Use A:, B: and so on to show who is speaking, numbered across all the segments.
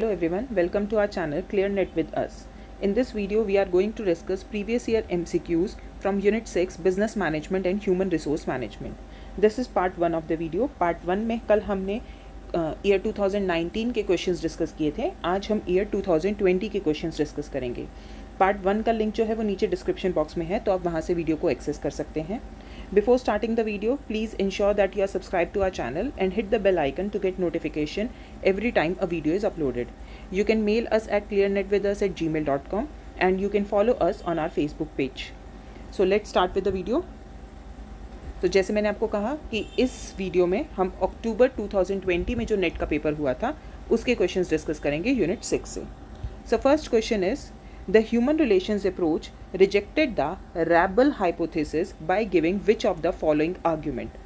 A: Hello everyone, welcome to our channel ClearNet with us. In this video, we are going to discuss previous year MCQs from Unit 6 Business Management and Human Resource Management. This is part 1 of the video. Part 1 में कल हमने year 2019 के questions discuss किए थे. आज हम year 2020 के questions discuss करेंगे. पार्ट 1 का लिंक जो है वो नीचे डिस्क्रिप्शन बॉक्स में है, तो आप वहाँ से वीडियो को एक्सेस कर सकते हैं. Before starting the video, please ensure that you are subscribed to our channel and hit the bell icon to get notification every time a video is uploaded. You can mail us at clearnetwithus@gmail.com and you can follow us on our Facebook page. So let's start with the video. तो जैसे मैंने आपको कहा कि इस video में हम अक्टूबर 2020 में जो नेट का पेपर हुआ था उसके क्वेश्चंस डिस्कस करेंगे यूनिट 6 से. So first question is The human relations approach rejected the Rabel hypothesis by giving which of the following argument.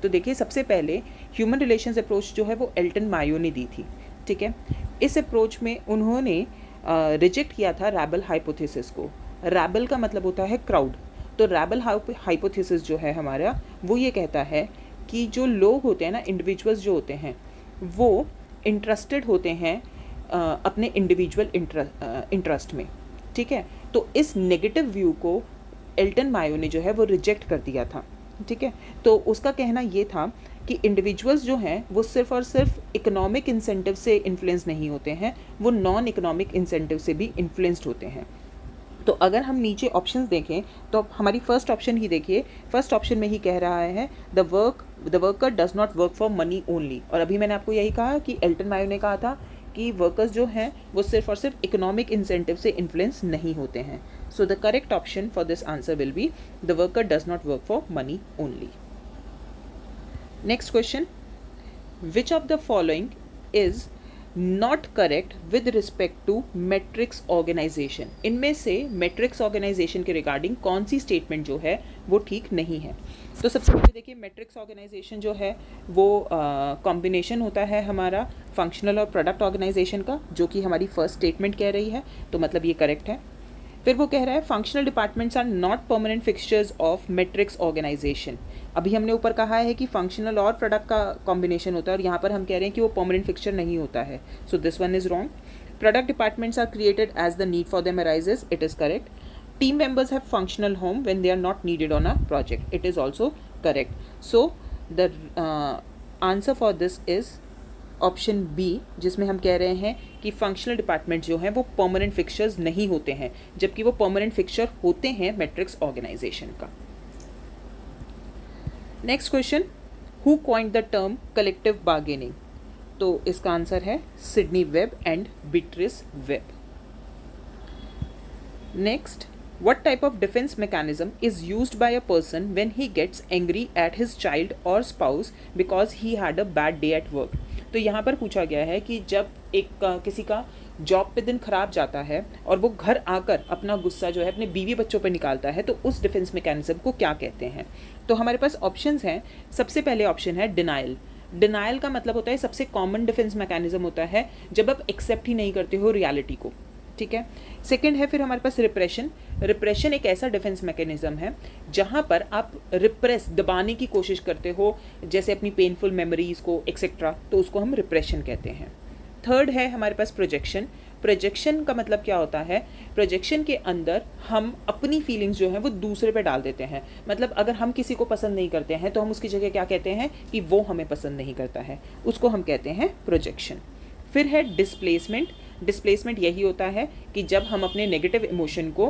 A: तो देखिए सबसे पहले ह्यूमन रिलेशंस अप्रोच जो है वो एल्टन मायो ने दी थी. ठीक है, इस अप्रोच में उन्होंने रिजेक्ट किया था रैबल हाइपोथेसिस को. रैबल का मतलब होता है क्राउड. तो रैबल हाइपोथेसिस जो है हमारा वो ये कहता है कि जो लोग होते हैं ना, इंडिविजुअल्स जो होते हैं वो इंटरेस्टेड होते हैं अपने इंडिविजुअल इंटरेस्ट में. ठीक है, तो इस नेगेटिव व्यू को एल्टन मायो ने जो है वो रिजेक्ट कर दिया था. ठीक है, तो उसका कहना ये था कि इंडिविजुअल्स जो हैं वो सिर्फ और सिर्फ इकोनॉमिक इंसेंटिव से इन्फ्लुएंस नहीं होते हैं, वो नॉन इकोनॉमिक इंसेंटिव से भी इन्फ्लुएंस्ड होते हैं. तो अगर हम नीचे ऑप्शंस देखें तो हमारी फर्स्ट ऑप्शन ही देखिए. फर्स्ट ऑप्शन में ही कह रहा है the worker does not work for money only. और अभी मैंने आपको यही कहा कि एल्टन मायो ने कहा था कि वर्कर्स जो हैं वो सिर्फ और सिर्फ इकोनॉमिक इंसेंटिव से इन्फ्लुएंस नहीं होते हैं. So the correct option for this answer will be the worker does not work for money only. Next question, which of the following is not correct with respect to matrix organisation. इनमें से matrix organisation के regarding कौन सी statement जो है वो ठीक नहीं है. तो सबसे पहले देखिए, मैट्रिक्स ऑर्गेनाइजेशन जो है वो कॉम्बिनेशन होता है हमारा फंक्शनल और प्रोडक्ट ऑर्गेनाइजेशन का, जो कि हमारी फर्स्ट स्टेटमेंट कह रही है, तो मतलब ये करेक्ट है. फिर वो कह रहा है functional departments are not permanent fixtures of matrix organisation. अभी हमने ऊपर कहा है कि फंक्शनल और प्रोडक्ट का कॉम्बिनेशन होता है, और यहाँ पर हम कह रहे हैं कि वो परमानेंट फिक्सचर नहीं होता है. So this one is wrong. Product departments are created as the need for them arises. It is correct. Team members have functional home when they are not needed on a project. It is also correct. So the answer for this is option B, जिसमें हम कह रहे हैं कि functional department जो हैं वो permanent fixtures नहीं होते हैं, जबकि वो परमानेंट फिक्सचर होते हैं मैट्रिक्स ऑर्गेनाइजेशन का. Next question, who coined the term collective bargaining. तो इसका आंसर है Sydney web and Beatrice web. Next, what type of defense mechanism is used by a person when he gets angry at his child or spouse because he had a bad day at work. तो यहाँ पर पूछा गया है कि जब किसी का जॉब पे दिन खराब जाता है और वो घर आकर अपना गुस्सा जो है अपने बीवी बच्चों पर निकालता है, तो उस डिफेंस मैकेनिज्म को क्या कहते हैं. तो हमारे पास ऑप्शंस हैं. सबसे पहले ऑप्शन है डिनाइल. डिनाइल का मतलब होता है, सबसे कॉमन डिफेंस मैकेनिज्म होता है जब आप एक्सेप्ट ही नहीं करते हो रियलिटी को. ठीक है. सेकंड है फिर हमारे पास रिप्रेशन. रिप्रेशन एक ऐसा डिफेंस मैकेनिज्म है जहां पर आप रिप्रेस दबाने की कोशिश करते हो, जैसे अपनी पेनफुल मेमोरीज को एक्सेट्रा, तो उसको हम रिप्रेशन कहते हैं. थर्ड है हमारे पास प्रोजेक्शन. प्रोजेक्शन का मतलब क्या होता है, प्रोजेक्शन के अंदर हम अपनी फीलिंग्स जो हैं वो दूसरे पे डाल देते हैं. मतलब अगर हम किसी को पसंद नहीं करते हैं तो हम उसकी जगह क्या कहते हैं कि वो हमें पसंद नहीं करता है, उसको हम कहते हैं प्रोजेक्शन. फिर है डिस्प्लेसमेंट. डिस्प्लेसमेंट यही होता है कि जब हम अपने नेगेटिव इमोशन को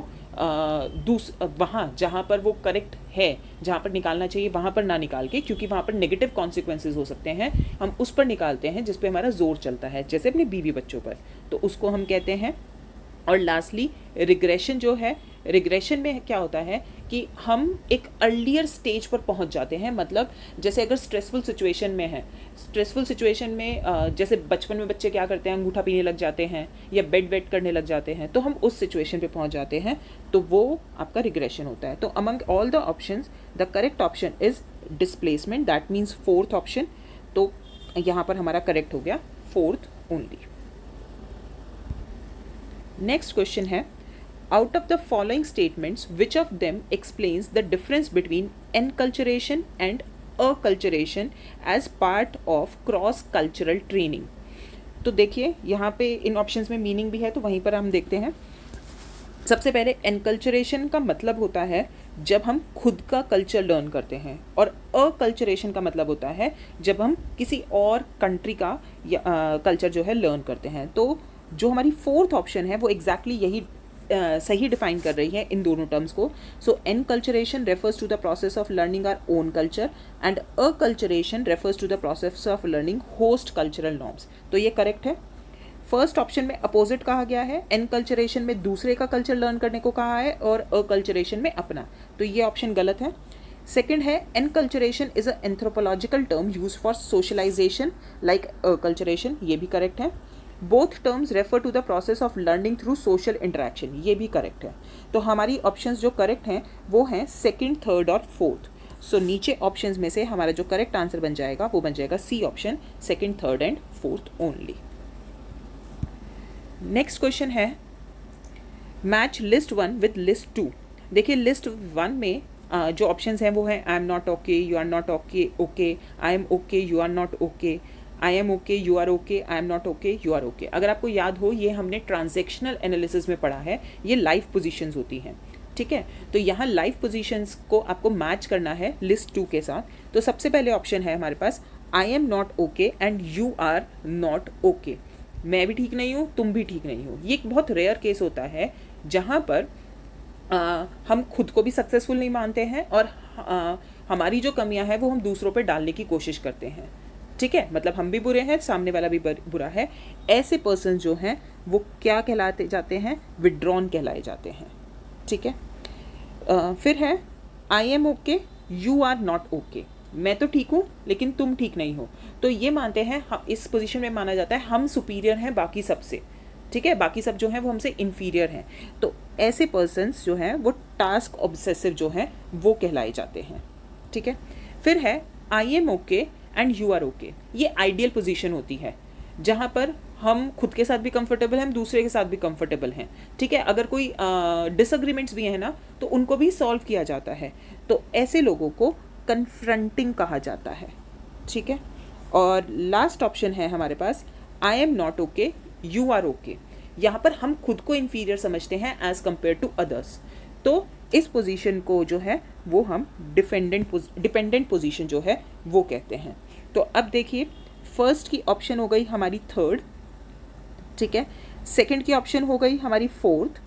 A: वहाँ जहाँ पर वो करेक्ट है, जहाँ पर निकालना चाहिए वहाँ पर ना निकाल के, क्योंकि वहाँ पर नेगेटिव कॉन्सिक्वेंसेज हो सकते हैं, हम उस पर निकालते हैं जिस पे हमारा जोर चलता है, जैसे अपने बीवी बच्चों पर, तो उसको हम कहते हैं. और लास्टली रिग्रेशन जो है, रिग्रेशन में क्या होता है कि हम एक अर्लियर स्टेज पर पहुंच जाते हैं. मतलब जैसे अगर स्ट्रेसफुल सिचुएशन में है, स्ट्रेसफुल सिचुएशन में जैसे बचपन में बच्चे क्या करते हैं, अंगूठा पीने लग जाते हैं या बेड वेट करने लग जाते हैं, तो हम उस सिचुएशन पे पहुंच जाते हैं, तो वो आपका रिग्रेशन होता है. तो among all the options the correct option is displacement. That means fourth option. तो यहाँ पर हमारा करेक्ट हो गया फोर्थ ओनली. नेक्स्ट क्वेश्चन है, out of the following statements, which of them explains the difference between enculturation and acculturation as part of cross cultural training. तो देखिए यहाँ पे इन ऑप्शंस में मीनिंग भी है, तो वहीं पर हम देखते हैं। सबसे पहले एनकल्चरेशन का मतलब होता है जब हम खुद का कल्चर लर्न करते हैं, और अकल्चरेशन का मतलब होता है जब हम किसी और कंट्री का कल्चर जो है लर्न करते हैं। तो जो हमारी फोर्थ ऑप्शन है वो एग्जैक्टली यही सही डिफाइन कर रही है इन दोनों टर्म्स को। So enculturation refers to the process of learning our own culture and acculturation refers to the process of learning host cultural norms. तो ये करेक्ट है। फर्स्ट ऑप्शन में अपोजिट कहा गया है, एनकल्चरेशन में दूसरे का कल्चर लर्न करने को कहा है और अकल्चरेशन में अपना, तो ये ऑप्शन गलत है। सेकेंड है, enculturation is a anthropological term use for socialisation like acculturation, ये भी करेक्ट है। Both terms refer to the process of learning through social interaction, ये भी करेक्ट है। तो हमारी ऑप्शंस जो करेक्ट हैं वो हैं सेकंड, थर्ड और फोर्थ। सो नीचे ऑप्शंस में से हमारा जो करेक्ट आंसर बन जाएगा वो बन जाएगा C option, second, third and fourth only. Next question है, मैच लिस्ट 1 विद लिस्ट 2। देखिए लिस्ट 1 में जो ऑप्शंस हैं वो हैं I am not okay, you are not okay, okay, I am okay, you are not okay, I am okay, you are okay, I am not okay, you are okay. अगर आपको याद हो, ये हमने ट्रांजैक्शनल एनालिसिस में पढ़ा है, ये लाइव पोजीशंस होती हैं, ठीक है। तो यहाँ लाइव पोजीशंस को आपको मैच करना है लिस्ट 2 के साथ। तो सबसे पहले ऑप्शन है हमारे पास I am not okay and you are not okay. मैं भी ठीक नहीं हूँ, तुम भी ठीक नहीं हो। ये एक बहुत रेयर केस होता है जहाँ पर हम खुद को भी सक्सेसफुल नहीं मानते हैं और हमारी जो कमियां हैं वो हम दूसरों पे डालने की कोशिश करते हैं, ठीक है। मतलब हम भी बुरे हैं, सामने वाला भी बुरा है। ऐसे पर्सन जो हैं वो क्या कहलाते जाते हैं, विड्रॉन कहलाए जाते हैं, ठीक है। फिर है I am okay, you are not okay. मैं तो ठीक हूँ लेकिन तुम ठीक नहीं हो। तो ये मानते हैं, इस पोजीशन में माना जाता है हम सुपीरियर हैं बाकी सब से, ठीक है, बाकी सब जो हैं वो हमसे इन्फीरियर हैं। तो ऐसे पर्सन्स जो हैं वो टास्क ऑब्सेसिव जो हैं वो कहलाए जाते हैं, ठीक है। फिर है I am okay and you are okay. ये आइडियल पोजीशन होती है जहाँ पर हम खुद के साथ भी कंफर्टेबल हैं, हम दूसरे के साथ भी कंफर्टेबल हैं, ठीक है। अगर कोई डिसएग्रीमेंट्स भी हैं ना तो उनको भी सॉल्व किया जाता है। तो ऐसे लोगों को कन्फ्रंटिंग कहा जाता है, ठीक है। और लास्ट ऑप्शन है हमारे पास I am not okay, you are okay. यहाँ पर हम खुद को इन्फीरियर समझते हैं एज कम्पेयर टू अदर्स। तो इस पोजीशन को जो है वो हम डिपेंडेंट पोजीशन जो है वो कहते हैं। तो अब देखिए, फर्स्ट की ऑप्शन हो गई हमारी थर्ड, ठीक है। सेकंड की ऑप्शन हो गई हमारी फोर्थ,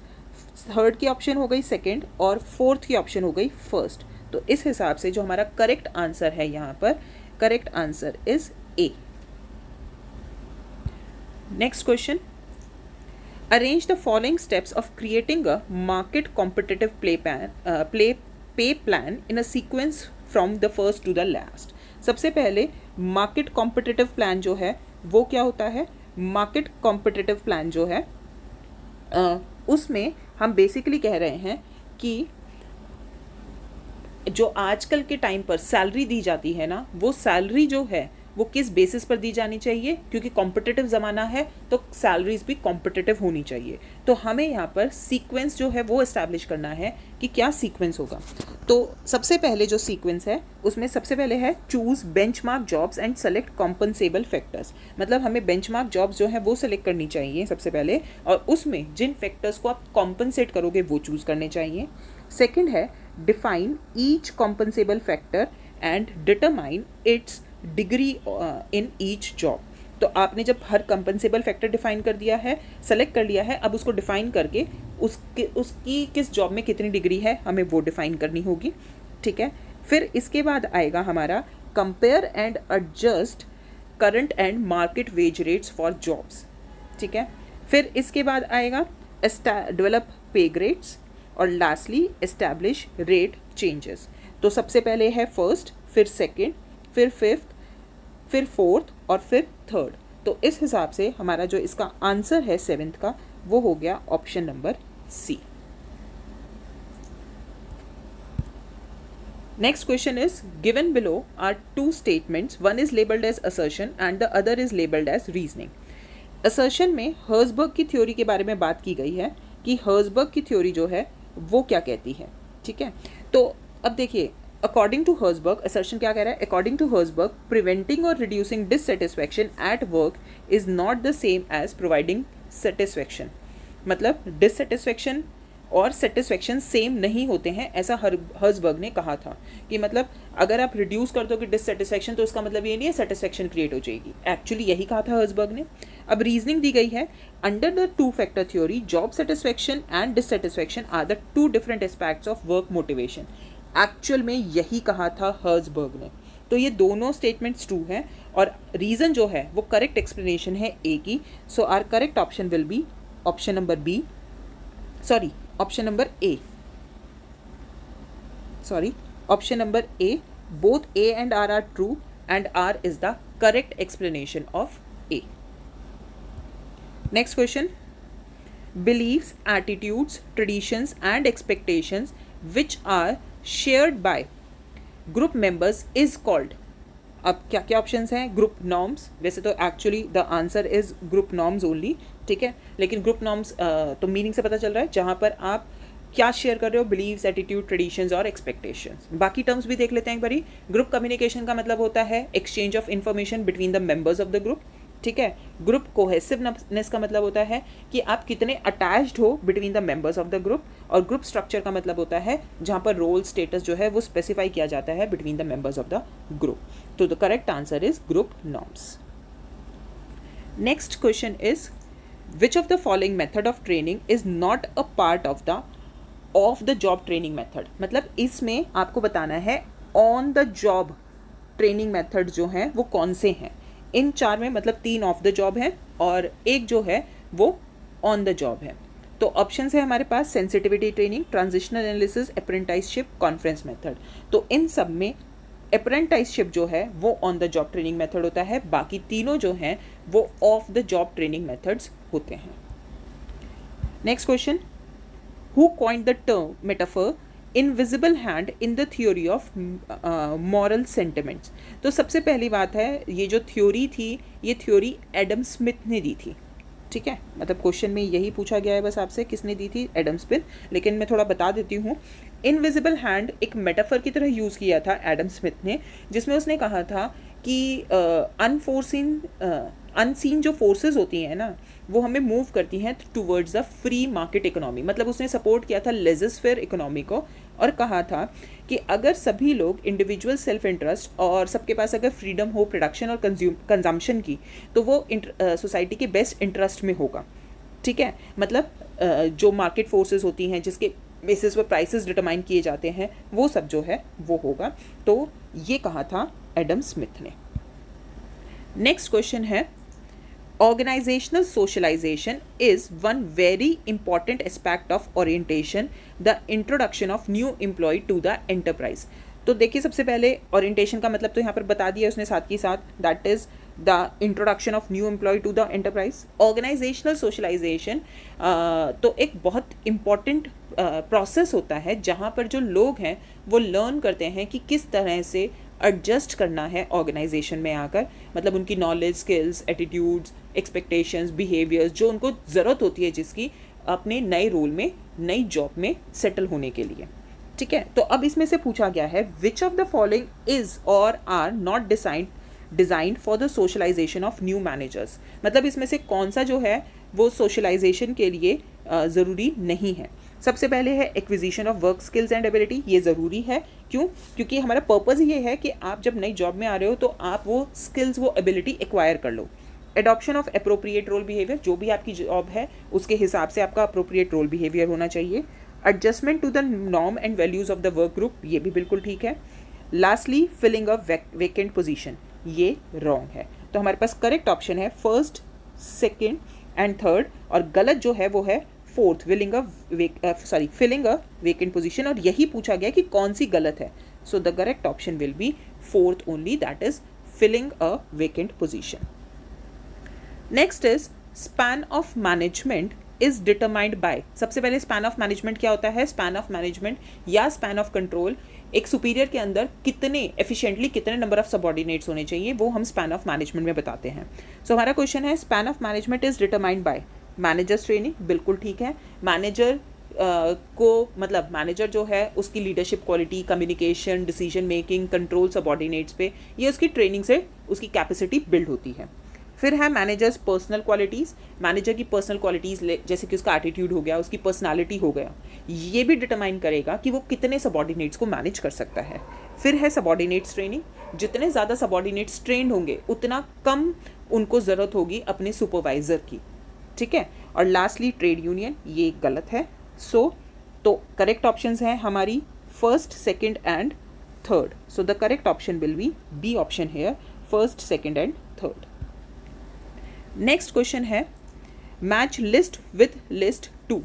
A: थर्ड की ऑप्शन हो गई सेकंड और फोर्थ की ऑप्शन हो गई फर्स्ट। तो इस हिसाब से जो हमारा करेक्ट आंसर है यहाँ पर, correct answer is A. Next question, arrange the following steps of creating a market competitive pay plan in a sequence from the first to the last. सबसे पहले मार्केट कॉम्पिटिटिव प्लान जो है वो क्या होता है। मार्केट कॉम्पिटिटिव प्लान जो है उसमें हम बेसिकली कह रहे हैं कि जो आजकल के टाइम पर सैलरी दी जाती है ना, वो सैलरी जो है वो किस बेसिस पर दी जानी चाहिए, क्योंकि कॉम्पिटिटिव ज़माना है तो सैलरीज भी कॉम्पिटिटिव होनी चाहिए। तो हमें यहाँ पर सीक्वेंस जो है वो इस्टेब्लिश करना है कि क्या सीक्वेंस होगा। तो सबसे पहले जो सीक्वेंस है उसमें सबसे पहले है choose benchmark jobs and select compensable factors. मतलब हमें बेंचमार्क जॉब्स जो है वो सेलेक्ट करनी चाहिए सबसे पहले, और उसमें जिन फैक्टर्स को आप कॉम्पनसेट करोगे वो चूज़ करने चाहिए। सेकेंड है define each compensable factor and determine its degree in each job. तो आपने जब हर कंपनसेबल फैक्टर डिफाइन कर दिया है, सेलेक्ट कर लिया है, अब उसको डिफाइन करके उसकी किस जॉब में कितनी डिग्री है हमें वो डिफाइन करनी होगी, ठीक है। फिर इसके बाद आएगा हमारा compare and adjust current and market wage rates for jobs, ठीक है। फिर इसके बाद आएगा डेवलप पे ग्रेड्स और लास्टली एस्टैब्लिश रेट चेंजेस। तो सबसे पहले है फर्स्ट, फिर सेकेंड, फिर फिफ्थ, फिर फोर्थ और फिर थर्ड। तो इस हिसाब से हमारा जो इसका आंसर है सेवेंथ का वो हो गया option number C. Next question is given below are two statements, one is labelled as assertion and the other is labelled as reasoning. Assertion में हर्जबर्ग की थ्योरी के बारे में बात की गई है कि हर्जबर्ग की थ्योरी जो है वो क्या कहती है, ठीक है। तो अब देखिए अकॉर्डिंग टू हर्जबर्ग, असर्शन क्या कह रहा है? अकॉर्डिंग टू हर्जबर्ग, प्रिवेंटिंग और reducing dissatisfaction at work is not the same as providing satisfaction. मतलब डिससेटिस्फैक्शन और सेटिस्फैक्शन सेम नहीं होते हैं, ऐसा हर्जबर्ग ने कहा था कि मतलब अगर आप रिड्यूस कर दोगे डिससेटिस्फैक्शन तो इसका मतलब ये नहीं है सेटिस्फैक्शन क्रिएट हो जाएगी। एक्चुअली यही कहा था हर्जबर्ग ने। अब रीजनिंग दी गई है, under the two factor theory job satisfaction and dissatisfaction are the two different aspects of work motivation. Actual में यही कहा था हर्जबर्ग ने। तो ये दोनों स्टेटमेंट्स ट्रू हैं और रीज़न जो है वो करेक्ट एक्सप्लेनेशन है ए की। So our correct option will be option number B, sorry option number A, sorry option number A, both A and R are true and R is the correct explanation of A. Next question, beliefs, attitudes, traditions and expectations which are shared by group members is called। अब क्या क्या options हैं? Group norms, वैसे तो actually the answer is group norms only, ठीक है, लेकिन group norms तो मीनिंग से पता चल रहा है जहाँ पर आप क्या शेयर कर रहे हो, बिलीव्स, एटीट्यूड, ट्रेडिशंस और एक्सपेक्टेशंस। बाकी टर्म्स भी देख लेते हैं एक बारी। ग्रुप कम्युनिकेशन का मतलब होता है exchange of information between the members of the group, ठीक है। ग्रुप कोहेसिवनेस का मतलब होता है कि आप कितने अटैच्ड हो between the members of the group, और ग्रुप स्ट्रक्चर का मतलब होता है जहाँ पर रोल स्टेटस जो है वो स्पेसिफाई किया जाता है between the members of the group. तो the correct answer is group norms. Next question is which of the following method of training is not a part of the job training method. मतलब इसमें आपको बताना है on the job training method जो हैं वो कौन से हैं। इन चार में मतलब 3 ऑफ द जॉब है और एक जो है वो ऑन द जॉब है। तो ऑप्शंस है हमारे पास sensitivity training, transitional analysis, apprenticeship, conference method. तो इन सब में अप्रेंटिसशिप जो है वो on the job training method होता है, बाकी तीनों जो हैं वो off the job training methods होते हैं। Next question, who coined the term metaphor invisible hand in the theory of moral sentiments. तो सबसे पहली बात है, ये जो थ्योरी थी ये थ्योरी एडम स्मिथ ने दी थी, ठीक है। मतलब क्वेश्चन में यही पूछा गया है बस आपसे, किसने दी थी? Adam Smith. लेकिन मैं थोड़ा बता देती हूँ, इनविजिबल हैंड एक मेटाफर की तरह यूज़ किया था एडम स्मिथ ने, जिसमें उसने कहा था कि अनसीन जो फोर्सेस होती हैं ना वो हमें मूव करती हैं towards the free market economy. मतलब उसने सपोर्ट किया था लेजर-फेयर इकोनॉमी को और कहा था कि अगर सभी लोग इंडिविजुअल सेल्फ इंटरेस्ट और सबके पास अगर फ्रीडम हो प्रोडक्शन और कंजम्पशन की तो वो सोसाइटी के बेस्ट इंटरेस्ट में होगा, ठीक है। मतलब जो मार्केट फोर्सेस होती हैं जिसके बेसिस पर प्राइसेस डिटरमाइन किए जाते हैं वो सब जो है वो होगा। तो ये कहा था एडम स्मिथ ने। नेक्स्ट क्वेश्चन है, organizational socialization is one very important aspect of orientation, the introduction of new employee to the enterprise। तो देखिए सबसे पहले ओरिएंटेशन का मतलब तो यहाँ पर बता दिया उसने साथ ही साथ, that is the introduction of new employ to the enterprise. Organisational socialisation तो एक बहुत इम्पॉर्टेंट प्रोसेस होता है जहाँ पर जो लोग हैं वो लर्न करते हैं कि किस तरह से एडजस्ट करना है ऑर्गेनाइजेशन में आकर। मतलब उनकी knowledge, skills, attitudes, expectations, behaviours जो उनको ज़रूरत होती है जिसकी अपने नए रोल में, नई जॉब में सेटल होने के लिए, ठीक है। तो अब इसमें से पूछा गया है which of the following is or are not designed for the socialization of new managers. मतलब इसमें से कौन सा जो है वो सोशलाइजेशन के लिए ज़रूरी नहीं है। सबसे पहले है acquisition of work skills and ability, ये ज़रूरी है। क्यों? क्योंकि हमारा पर्पज़ ये है कि आप जब नई जॉब में आ रहे हो तो आप वो स्किल्स, वो एबिलिटी एक्वायर कर लो। Adoption of appropriate role behaviour, जो भी आपकी जॉब है उसके हिसाब से आपका अप्रोप्रिएट रोल बिहेवियर होना चाहिए। Adjustment to the norm and values of the work group, ये भी बिल्कुल ठीक है। Lastly filling a vacant position, ये रॉन्ग है। तो हमारे पास करेक्ट ऑप्शन है फर्स्ट, सेकेंड एंड थर्ड, और गलत जो है वो है fourth, filling a vacant position. और यही पूछा गया कि कौन सी गलत है। So the correct option will be fourth only, that is filling a vacant position. Next is span of management is determined by. सबसे पहले स्पैन ऑफ मैनेजमेंट क्या होता है? स्पैन ऑफ मैनेजमेंट या स्पैन ऑफ कंट्रोल, एक superior के अंदर कितने एफिशिएंटली कितने नंबर ऑफ सबऑर्डिनेट्स होने चाहिए वो हम स्पैन ऑफ मैनेजमेंट में बताते हैं। सो हमारा क्वेश्चन है span of management is determined by managers training, बिल्कुल ठीक है। मैनेजर को मतलब मैनेजर जो है उसकी leadership quality, communication, decision making, control subordinates पे, ये उसकी ट्रेनिंग से उसकी कैपेसिटी बिल्ड होती है। फिर है मैनेजर्स पर्सनल क्वालिटीज़। मैनेजर की पर्सनल क्वालिटीज़ जैसे कि उसका एटीट्यूड हो गया, उसकी पर्सनालिटी हो गया, ये भी डिटरमाइन करेगा कि वो कितने सबॉर्डिनेट्स को मैनेज कर सकता है। फिर है सबॉर्डिनेट्स ट्रेनिंग। जितने ज़्यादा सबॉर्डिनेट्स ट्रेंड होंगे उतना कम उनको ज़रूरत होगी अपने सुपरवाइज़र की, ठीक है। और लास्टली ट्रेड यूनियन, ये गलत है। तो करेक्ट ऑप्शंस हैं हमारी first, second and third. So the correct option will be option here, first, second and third. Next question है मैच लिस्ट विथ लिस्ट 2।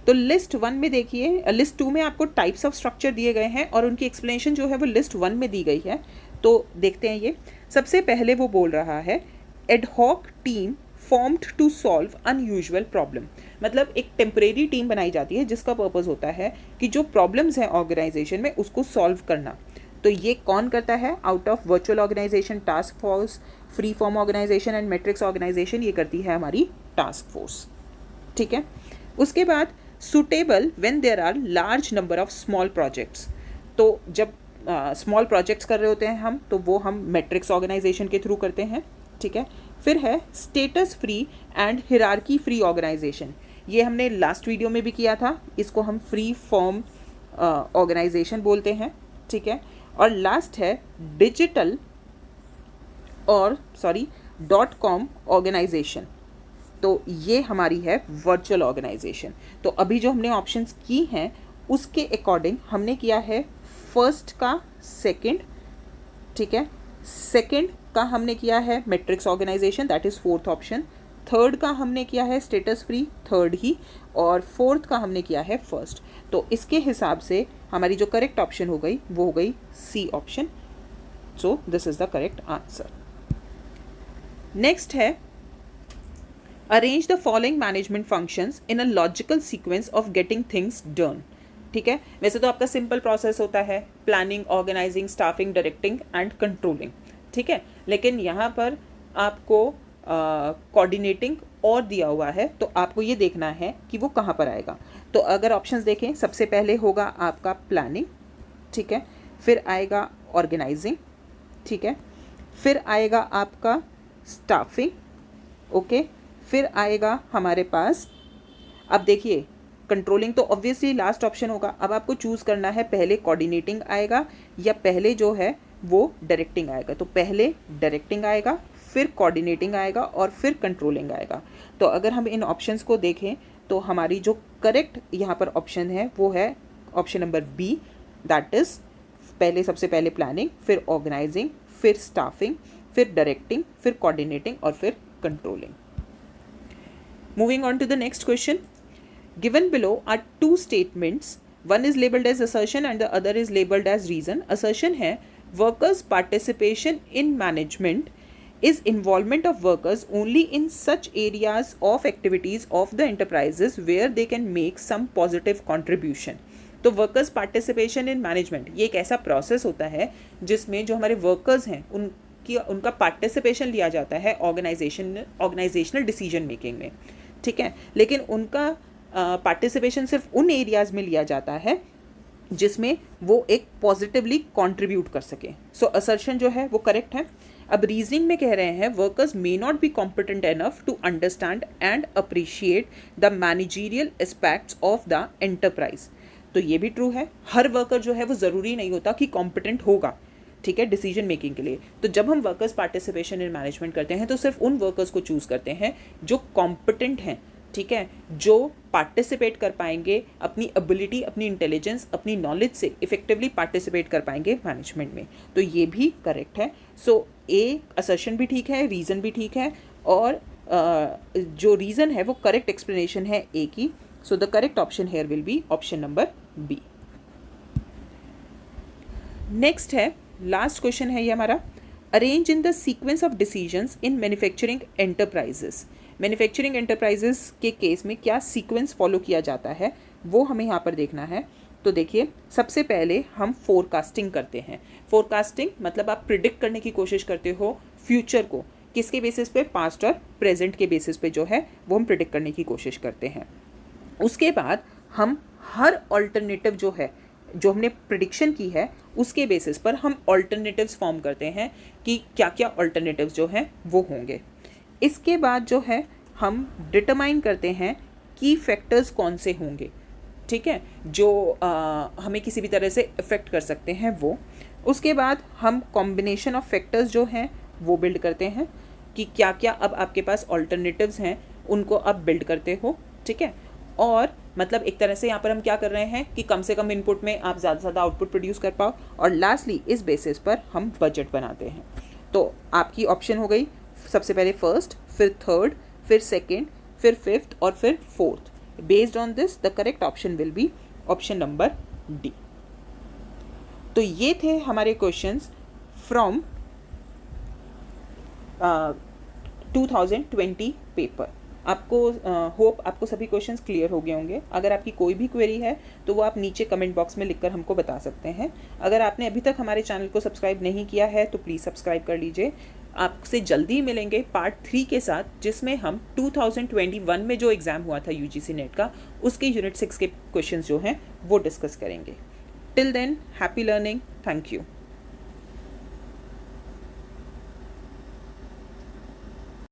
A: तो लिस्ट 1 में देखिए, लिस्ट 2 में आपको टाइप्स ऑफ स्ट्रक्चर दिए गए हैं और उनकी एक्सप्लेनेशन जो है वो लिस्ट 1 में दी गई है। तो देखते हैं ये। सबसे पहले वो बोल रहा है ad hoc team formed to solve unusual problem. मतलब एक टेम्परेरी टीम बनाई जाती है जिसका पर्पस होता है कि जो प्रॉब्लम्स हैं ऑर्गेनाइजेशन में उसको सॉल्व करना। तो ये कौन करता है? Out of virtual organisation, task force, free form organisation and matrix organisation, ये करती है हमारी टास्क फोर्स, ठीक है। उसके बाद suitable when there are large number of small projects. तो जब स्मॉल प्रोजेक्ट्स कर रहे होते हैं हम, तो वो हम मैट्रिक्स ऑर्गेनाइजेशन के थ्रू करते हैं, ठीक है। फिर है status free and hierarchy free organisation. ये हमने लास्ट वीडियो में भी किया था, इसको हम फ्री फॉर्म ऑर्गेनाइजेशन बोलते हैं, ठीक है। और लास्ट है डिजिटल .com ऑर्गेनाइजेशन। तो ये हमारी है वर्चुअल ऑर्गेनाइजेशन। तो अभी जो हमने ऑप्शंस की हैं उसके अकॉर्डिंग हमने किया है फर्स्ट का सेकंड, ठीक है। सेकंड का हमने किया है matrix organisation, that is fourth option. Third का हमने किया है स्टेटस फ्री, थर्ड ही। और फोर्थ का हमने किया है फर्स्ट। तो इसके हिसाब से हमारी जो करेक्ट ऑप्शन हो गई वो हो गई C option. So this is the correct answer. Next है arrange the following management functions in a logical sequence of getting things done, ठीक है। वैसे तो आपका सिंपल प्रोसेस होता है planning, organising, staffing, directing and controlling, ठीक है। लेकिन यहाँ पर आपको कोऑर्डिनेटिंग और दिया हुआ है, तो आपको ये देखना है कि वो कहाँ पर आएगा। तो अगर ऑप्शंस देखें, सबसे पहले होगा आपका प्लानिंग, ठीक है। फिर आएगा ऑर्गेनाइजिंग, ठीक है। फिर आएगा आपका स्टाफिंग, ओके। फिर आएगा हमारे पास, अब देखिए कंट्रोलिंग तो ऑब्वियसली लास्ट ऑप्शन होगा। अब आपको चूज़ करना है पहले कोऑर्डिनेटिंग आएगा या पहले जो है वो डायरेक्टिंग आएगा। तो पहले डायरेक्टिंग आएगा, फिर कोऑर्डिनेटिंग आएगा और फिर कंट्रोलिंग आएगा। तो अगर हम इन ऑप्शंस को देखें तो हमारी जो करेक्ट यहाँ पर ऑप्शन है वो है option number B, that is पहले सबसे पहले प्लानिंग, फिर ऑर्गेनाइजिंग, फिर स्टाफिंग, फिर डायरेक्टिंग, फिर कोऑर्डिनेटिंग और फिर controlling. Moving on to the next question. Given below are two statements. One is labeled as assertion and the other is labeled as reason. Assertion है workers' participation in management is involvement of workers only in such areas of activities of the enterprises where they can make some positive contribution. तो workers participation in management ये एक ऐसा process होता है जिसमें जो हमारे वर्कर्स हैं उनका पार्टिसिपेशन लिया जाता है ऑर्गेनाइजेशनल डिसीजन मेकिंग में, ठीक है। लेकिन उनका पार्टिसिपेशन सिर्फ उन एरियाज़ में लिया जाता है जिसमें वो एक पॉजिटिवली कंट्रीब्यूट कर सके। सो असर्शन जो है वो करेक्ट है। अब रीजनिंग में कह रहे हैं workers may not be competent enough to understand and appreciate the managerial aspects of the enterprise. तो ये भी ट्रू है, हर वर्कर जो है वो ज़रूरी नहीं होता कि कॉम्पिटेंट होगा, ठीक है, डिसीजन मेकिंग के लिए। तो जब हम वर्कर्स पार्टिसिपेशन इन मैनेजमेंट करते हैं तो सिर्फ उन वर्कर्स को चूज़ करते हैं जो कॉम्पिटेंट हैं, ठीक है, जो पार्टिसिपेट कर पाएंगे, अपनी एबिलिटी, अपनी इंटेलिजेंस, अपनी नॉलेज से इफेक्टिवली पार्टिसिपेट कर पाएंगे मैनेजमेंट में। तो ये भी करेक्ट है। सो ए असर्शन भी ठीक है, रीज़न भी ठीक है, और जो रीज़न है वो करेक्ट एक्सप्लेनेशन है ए की। So the correct option here will be option number B. Next है, लास्ट क्वेश्चन है ये हमारा, arrange in the sequence of decisions in manufacturing enterprises. Manufacturing enterprises के केस में क्या सीक्वेंस फॉलो किया जाता है वो हमें यहाँ पर देखना है। तो देखिए सबसे पहले हम फोरकास्टिंग करते हैं। फोरकास्टिंग मतलब आप प्रिडिक्ट करने की कोशिश करते हो फ्यूचर को, किसके बेसिस पे? पास्ट और प्रेजेंट के बेसिस पे जो है वो हम प्रिडिक्ट करने की कोशिश करते हैं। उसके बाद हम हर ऑल्टरनेटिव जो है, जो हमने प्रिडिक्शन की है, उसके बेसिस पर हम ऑल्टरनेटिव्स फॉर्म करते हैं कि क्या क्या ऑल्टरनेटिव्स जो हैं वो होंगे। इसके बाद जो है हम डिटरमाइन करते हैं की फैक्टर्स कौन से होंगे, ठीक है, जो हमें किसी भी तरह से इफ़ेक्ट कर सकते हैं वो। उसके बाद हम कॉम्बिनेशन ऑफ फैक्टर्स जो हैं वो बिल्ड करते हैं कि क्या क्या अब आपके पास ऑल्टरनेटिव्स हैं उनको अब बिल्ड करते हो, ठीक है। और मतलब एक तरह से यहाँ पर हम क्या कर रहे हैं कि कम से कम इनपुट में आप ज़्यादा से ज़्यादा आउटपुट प्रोड्यूस कर पाओ। और लास्टली इस बेसिस पर हम बजट बनाते हैं। तो आपकी ऑप्शन हो गई सबसे पहले फर्स्ट, फिर थर्ड, फिर सेकेंड, फिर फिफ्थ और फिर fourth. Based on this the correct option will be option number D. तो ये थे हमारे क्वेश्चंस फ्रॉम 2020 पेपर। आपको होप आपको सभी क्वेश्चंस क्लियर हो गए होंगे। अगर आपकी कोई भी क्वेरी है तो वो आप नीचे कमेंट बॉक्स में लिखकर हमको बता सकते हैं। अगर आपने अभी तक हमारे चैनल को सब्सक्राइब नहीं किया है तो प्लीज़ सब्सक्राइब कर लीजिए। आपसे जल्दी मिलेंगे पार्ट 3 के साथ, जिसमें हम 2021 में जो एग्ज़ाम हुआ था UGC नेट का, उसके यूनिट 6 के क्वेश्चंस जो हैं वो डिस्कस करेंगे। Till than happy learning, thank you.